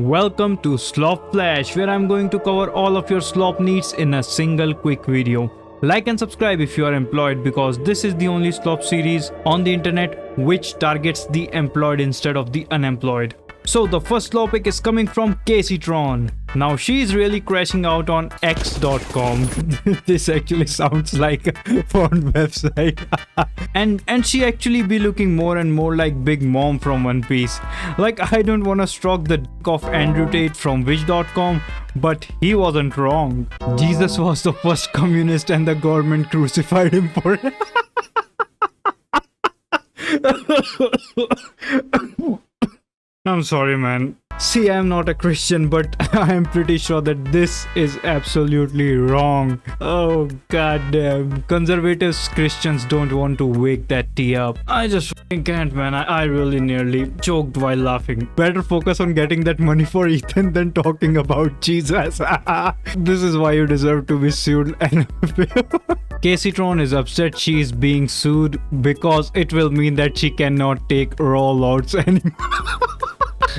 Welcome to Slop Flash, where I'm going to cover all of your slop needs in a single quick video. Like and subscribe if you are employed, because this is the only slop series on the internet which targets the employed instead of the unemployed. So the first slop pick is coming from Kaceytron. Now she's really crashing out on x.com. This actually sounds like a porn website. and she actually be looking more and more like Big Mom from One Piece. Like, I don't wanna stroke the dick of Andrew Tate from Wish.com, but he wasn't wrong. Jesus was the first communist and the government crucified him for it. I'm sorry, man. See, I'm not a Christian, but I'm pretty sure that this is absolutely wrong. Oh, goddamn. Conservatives, Christians don't want to wake that tea up. I just fucking can't, man. I really nearly choked while laughing. Better focus on getting that money for Ethan than talking about Jesus. This is why you deserve to be sued. Kaceytron is upset she is being sued because it will mean that she cannot take rollouts anymore.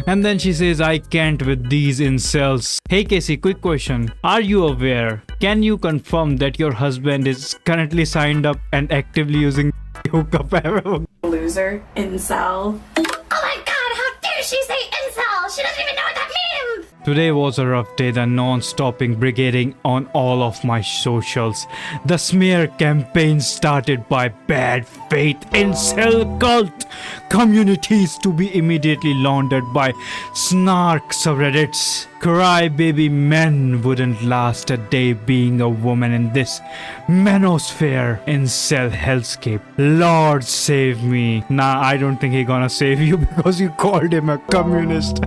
And then she says, I can't with these incels. Hey Casey, quick question. Are you aware? Can you confirm that your husband is currently signed up and actively using hookup app? Loser. Incel. Oh my god, how dare she say incel? She doesn't even know what that means! Today was a rough day, the non-stopping brigading on all of my socials. The smear campaign started by Bad Faith Incel Cult communities to be immediately laundered by snark subreddits. Crybaby men wouldn't last a day being a woman in this manosphere incel hellscape. Lord save me. Nah, I don't think he gonna save you because you called him a communist.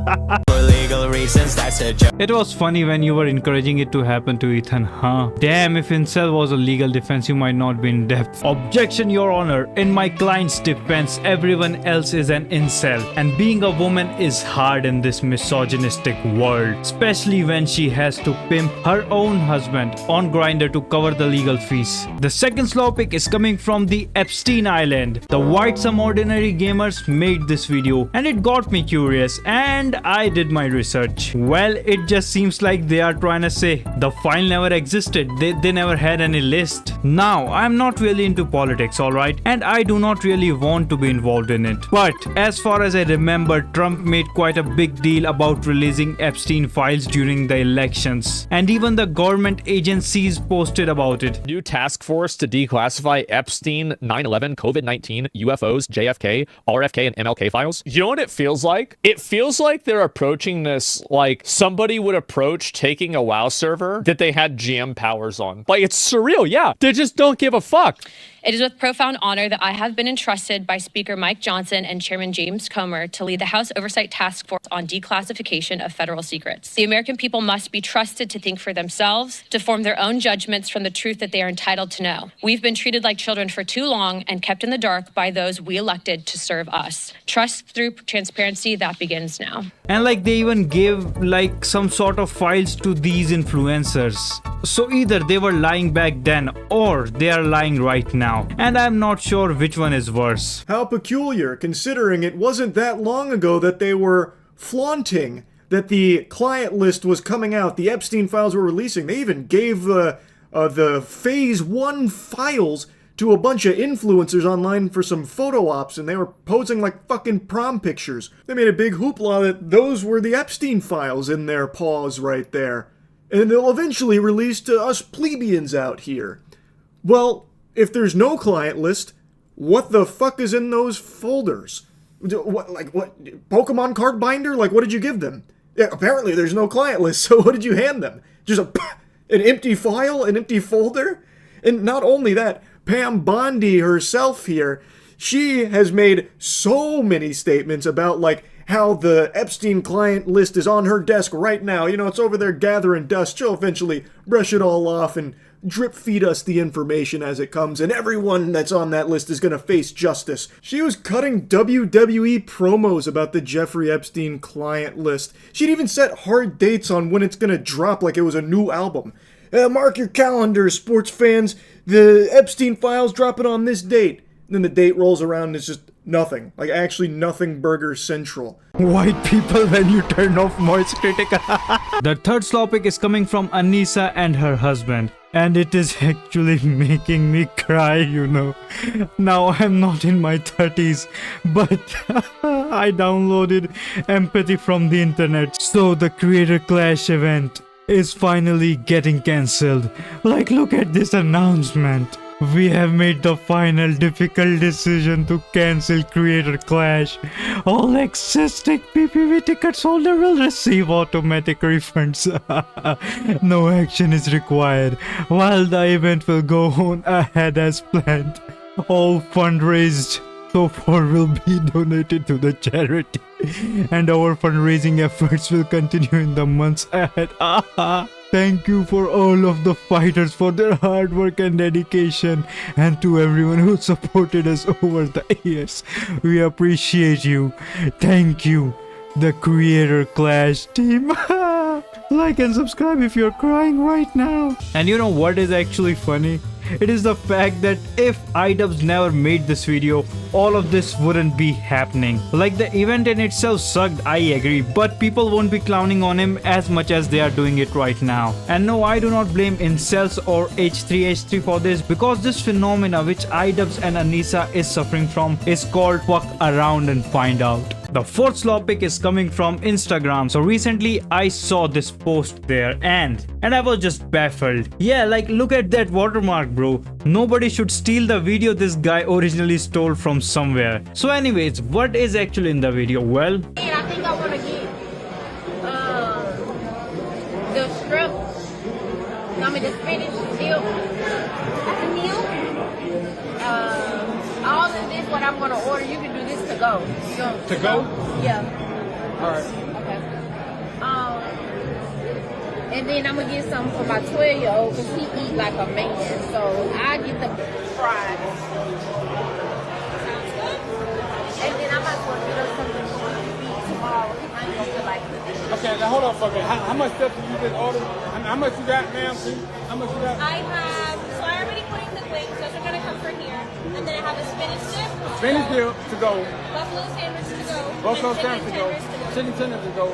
For legal reasons, that's a joke. It was funny when you were encouraging it to happen to Ethan, huh? Damn, if incel was a legal defense, you might not be in depth. Objection, Your Honor. In my client's defense, everyone else is an incel, and being a woman is hard in this misogynistic world. Especially when she has to pimp her own husband on Grindr to cover the legal fees. The second slop pick is coming from the Epstein Island. The White Some Ordinary Gamers made this video and it got me curious, and I did my research. Well, it just seems like they are trying to say the file never existed. They never had any list. Now, I'm not really into politics, alright? And I do not really want to be involved in it. But as far as I remember, Trump made quite a big deal about releasing Epstein files during the elections, and even the government agencies posted about it. New task force to declassify Epstein, 9/11, COVID-19, UFOs, JFK, RFK, and MLK files. You know what it feels like? It feels like they're approaching this like somebody would approach taking a WoW server that they had GM powers on. Like, it's surreal, yeah. They just don't give a fuck. It is with profound honor that I have been entrusted by Speaker Mike Johnson and Chairman James Comer to lead the House Oversight Task Force on declassification of federal secrets. The American people must be trusted to think for themselves, to form their own judgments from the truth that they are entitled to know. We've been treated like children for too long and kept in the dark by those we elected to serve us. Trust through transparency, that begins now. And like, they even gave like some sort of files to these influencers. So either they were lying back then or they are lying right now. And I'm not sure which one is worse. How peculiar, considering it wasn't that long ago that they were flaunting that the client list was coming out, the Epstein files were releasing. They even gave the Phase 1 files to a bunch of influencers online for some photo ops, and they were posing like fucking prom pictures. They made a big hoopla that those were the Epstein files in their paws right there. And they'll eventually release to us plebeians out here. Well, if there's no client list, what the fuck is in those folders? What Pokemon card binder? Like, what did you give them? Yeah, apparently there's no client list, so what did you hand them? Just an empty file, an empty folder? And not only that, Pam Bondi herself here, she has made so many statements about, like, how the Epstein client list is on her desk right now. You know, it's over there gathering dust. She'll eventually brush it all off and drip feed us the information as it comes, and everyone that's on that list is gonna face justice. She was cutting WWE promos about the Jeffrey Epstein client list. She'd even set hard dates on when it's gonna drop like it was a new album. Mark your calendars, sports fans. The Epstein files dropping on this date. And then the date rolls around and it's just Nothing. Like, actually nothing Burger Central. White people when you turn off Moist Critical. The third slop pick is coming from Anissa and her husband. And it is actually making me cry, you know. Now I'm not in my 30s, but I downloaded empathy from the internet. So the Creator Clash event is finally getting cancelled. Like, look at this announcement. We have made the final difficult decision to cancel Creator Clash. All existing PPV tickets holder will receive automatic refunds. No action is required, while the event will go on ahead as planned. All fundraised so far will be donated to the charity, and our fundraising efforts will continue in the months ahead. Thank you for all of the fighters for their hard work and dedication, and to everyone who supported us over the years. We appreciate you. Thank you, the Creator Clash team. Like and subscribe if you're crying right now. And you know what is actually funny? It is the fact that if iDubbbz never made this video, all of this wouldn't be happening. Like, the event in itself sucked, I agree, but people won't be clowning on him as much as they are doing it right now. And no, I do not blame incels or h3h3 for this, because this phenomena which iDubbbz and Anissa is suffering from is called fuck around and find out. The fourth slop pick is coming from Instagram. So recently I saw this post there and I was just baffled. Yeah, like, look at that watermark, bro. Nobody should steal the video this guy originally stole from somewhere. So anyways, what is actually in the video? Well, And I think I want to get the strip. I mean, the spinach dip. That's a meal. All of this, what I'm going to order, you can do this to go. To go? Yeah. All right. Okay. And then I'm going to get something for my 12-year-old because he eat like a man. So I get the fries. Sounds good. And then I might as well get us something for him to eat tomorrow. I ain't going to feel like it. Okay, now hold on for a minute. How much stuff did you just order? How much you got, ma'am? How much you got? I have, so I already put in the wings, those are going to come for here. And then I have a spinach dip. Spinach dip to go. Buffalo sandwich to go. Buffalo and sandwich to go. Chicken tenders to go.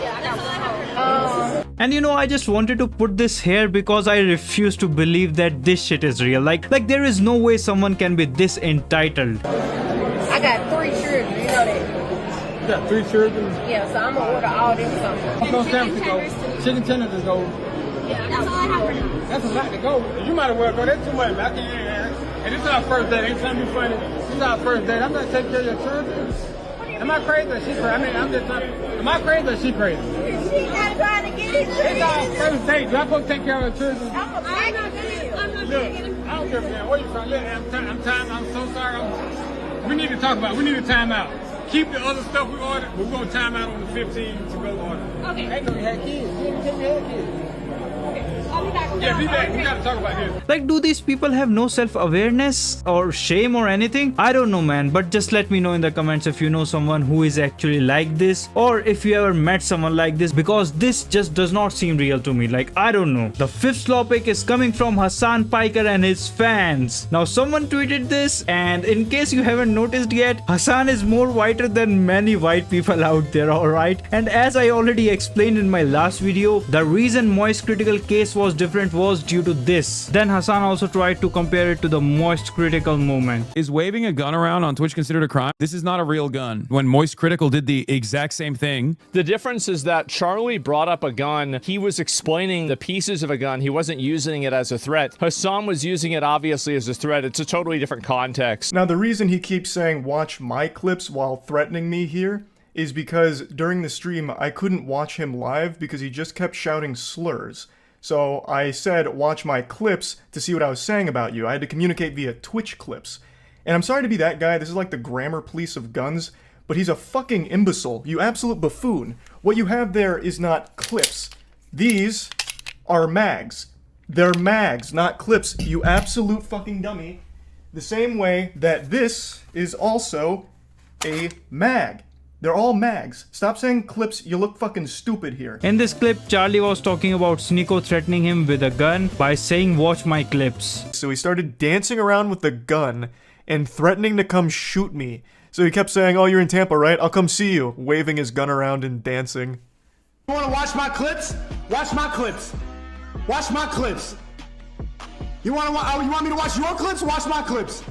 Yeah, that's all I have. and you know, I just wanted to put this here because I refuse to believe that this shit is real. Like there is no way someone can be this entitled. I got 3 children, you know that. You got 3 children? Yeah, so I'm going to order all them something. Buffalo sandwich to go. Chicken tenders to go. Yeah, that's all I have for now. That's a lot to go. You might as well go. That's too much. I can't. And this is our first date. Ain't trying to be funny. This is our first date. I'm not taking care of your children. Am I crazy or she crazy? I mean, I'm just not. Am I crazy or she crazy? She's not trying to get it. It's our first date. Do I supposed to take care of your children? I'm not going to Look, I don't give a damn where you from. Look, I'm tired. I'm so sorry. We need to talk about it. We need a timeout. Keep the other stuff we ordered. We're going to time out on the 15 to go order. Okay. I know you had kids. You didn't tell me you had kids. I'll be back. Yeah, be back. We gotta talk about this. Like, do these people have no self-awareness or shame or anything? I don't know, man, but just let me know in the comments if you know someone who is actually like this, or if you ever met someone like this, because this just does not seem real to me. Like, I don't know. The fifth slop pick is coming from Hasan Piker and his fans. Now, someone tweeted this, and in case you haven't noticed yet, Hasan is more whiter than many white people out there, alright? And as I already explained in my last video, the reason Moist Critical case was different was due to this. Then Hasan also tried to compare it to the Moist Critical moment. Is waving a gun around on Twitch considered a crime? This is not a real gun. When Moist Critical did the exact same thing. The difference is that Charlie brought up a gun. He was explaining the pieces of a gun. He wasn't using it as a threat. Hasan was using it obviously as a threat. It's a totally different context. Now, the reason he keeps saying watch my clips while threatening me here is because during the stream I couldn't watch him live because he just kept shouting slurs. So I said watch my clips to see what I was saying about you. I had to communicate via Twitch clips. And I'm sorry to be that guy, this is like the grammar police of guns, but he's a fucking imbecile, you absolute buffoon. What you have there is not clips. These are mags. They're mags, not clips, you absolute fucking dummy. The same way that this is also a mag. They're all mags. Stop saying clips, you look fucking stupid here. In this clip, Charlie was talking about Sneeko threatening him with a gun by saying watch my clips. So he started dancing around with the gun, and threatening to come shoot me. So he kept saying, "Oh, you're in Tampa, right? I'll come see you," waving his gun around and dancing. You wanna watch my clips? Watch my clips. Watch my clips. You want me to watch your clips? Watch my clips.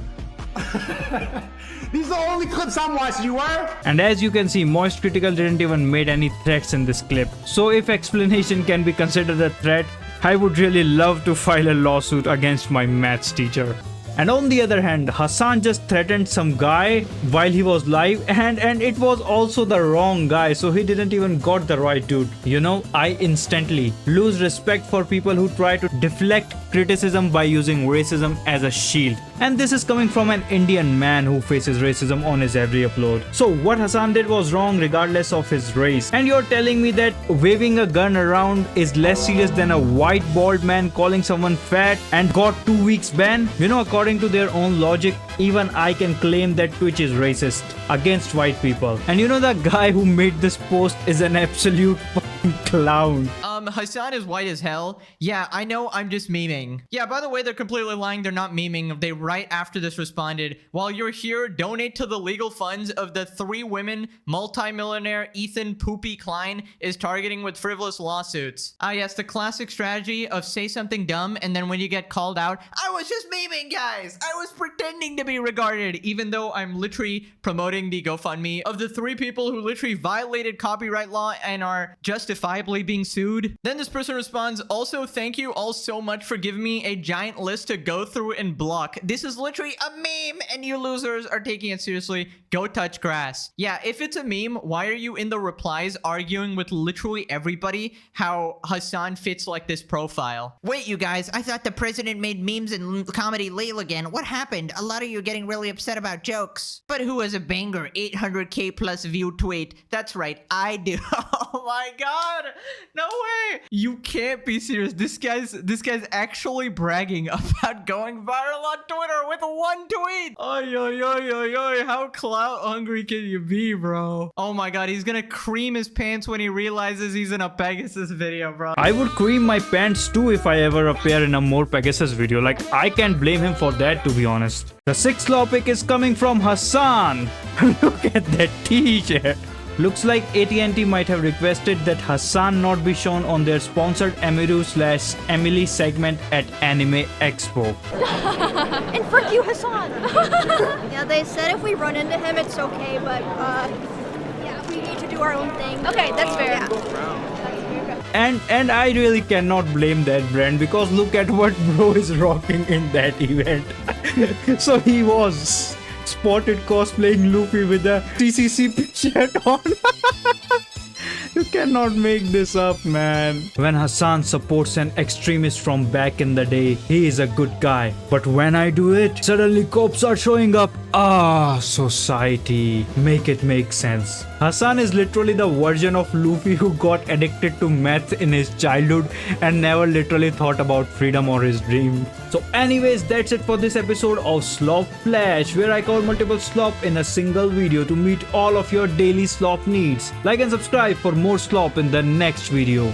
These are the only clips I'm watching, you were? And as you can see, Moist Critical didn't even made any threats in this clip. So if explanation can be considered a threat, I would really love to file a lawsuit against my maths teacher. And on the other hand, Hasan just threatened some guy while he was live, and it was also the wrong guy, so he didn't even got the right dude. You know, I instantly lose respect for people who try to deflect criticism by using racism as a shield. And this is coming from an Indian man who faces racism on his every upload. So what Hasan did was wrong regardless of his race. And you're telling me that waving a gun around is less serious than a white bald man calling someone fat and got 2 weeks ban? You know, according to their own logic, even I can claim that Twitch is racist against white people. And you know, the guy who made this post is an absolute fucking clown. Hasan is white as hell. Yeah, I know, I'm just memeing. Yeah, by the way, they're completely lying. They're not memeing. They right after this responded, "While you're here, donate to the legal funds of the 3 women multimillionaire Ethan Poopy Klein is targeting with frivolous lawsuits." Ah, yes, the classic strategy of say something dumb, and then when you get called out, "I was just memeing, guys. I was pretending to be regarded," even though I'm literally promoting the GoFundMe of the 3 people who literally violated copyright law and are justifiably being sued. Then this person responds, "Also, thank you all so much for giving me a giant list to go through and block. This is literally a meme and you losers are taking it seriously. Go touch grass." Yeah, if it's a meme, why are you in the replies arguing with literally everybody how Hasan fits like this profile? Wait, you guys, I thought the president made memes and comedy legal again. What happened? A lot of you are getting really upset about jokes. But who has a banger 800k plus view tweet? That's right, I do. Oh my god, no way. You can't be serious. This guy's actually bragging about going viral on Twitter with 1 tweet. Oy, oy, oy, oy, oy. How clout hungry can you be, bro? Oh my god, he's gonna cream his pants when he realizes he's in a Pegasus video, bro. I would cream my pants too if I ever appear in a more Pegasus video. Like, I can't blame him for that, to be honest. The 6th Slop pick is coming from Hasan. Look at that t-shirt. Looks like AT&T might have requested that Hasan not be shown on their sponsored Emiru/Emily segment at Anime Expo. And frick you, Hasan! Yeah, they said if we run into him, it's okay, but, yeah, we need to do our own thing. Okay, that's fair. Yeah. And I really cannot blame that brand, because look at what bro is rocking in that event. So he was spotted cosplaying Luffy with a CCCP shirt on. You cannot make this up, man. When Hasan supports an extremist from back in the day, he is a good guy. But when I do it, suddenly cops are showing up. Ah, society. Make it make sense. Hasan is literally the version of Luffy who got addicted to meth in his childhood and never literally thought about freedom or his dream. So anyways, that's it for this episode of Slop Flash, where I cover multiple slop in a single video to meet all of your daily slop needs. Like and subscribe for more slop in the next video.